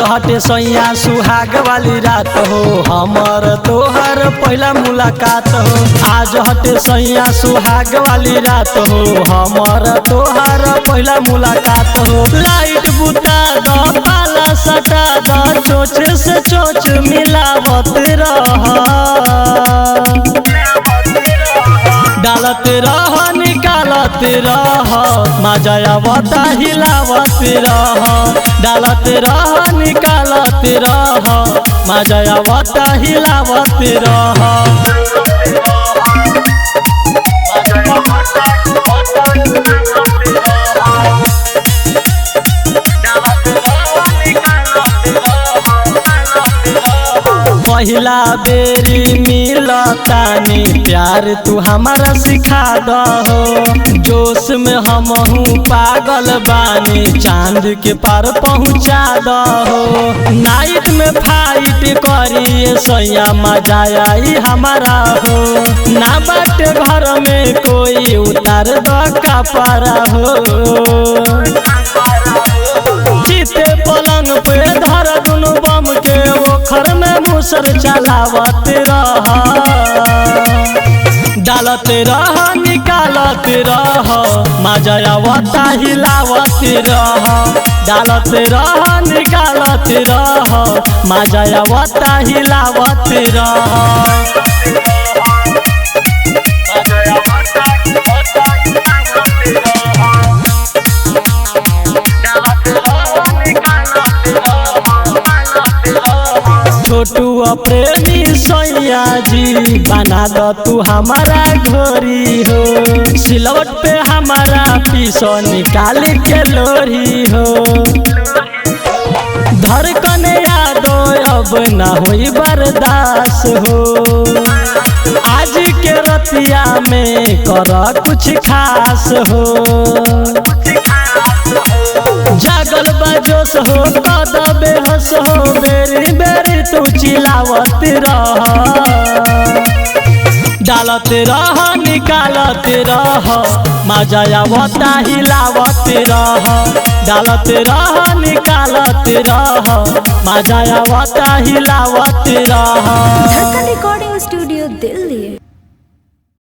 हटे सैया सुहाग वाली रात हो, हमर तोहर पहला मुलाकात हो। आज हटे सैया सुहाग वाली रात हो, हमर तोहर पहला मुलाकात हो। लाइट बुता द पाला सटा द, चोच से चोच मिलावत रह, डालत रह निकालत रह, मजा आवता हिलावत रह, डालत रह निकालत रह, मजा आवता हिलावत रह। पहिला बेरी मिलतानी प्यार तू हमारा सिखा दहो, जोश में हमहू पागल बानी चांद के पार पहुँचा दहो। नाइट में फाइट करिए सैया मजा आई हमारा हो, ना बाटे घर में कोई उतार दो कपड़ा हो। जीते पलंग पे धर दुनु बम के ओखर में मुसर चलावत रह, डालत रह निकालत रह, मजा आवता हिलावत रह, डालत रह निकालत रह, मजा आवता हिलावत रह। छोटू प्रेमी सैया जी बना दो तू हमारा घोरी हो, सिलवट पे हमारा पीसो निकाल के लोरी हो। धड़कन यादो अब ना होई बर्दाश्त हो, आज के रतिया में कर कुछ खास हो। जागल बजोस हो कद बेहोश हो, बेरी बेरी तू चिल्लावत रह, डालत रह निकालत रह, मजा आवता हिलावत रह, डालत रह निकालत रह, मजा आवता हिलावत रह। धड़कन रिकॉर्डिंग स्टूडियो दिल्ली।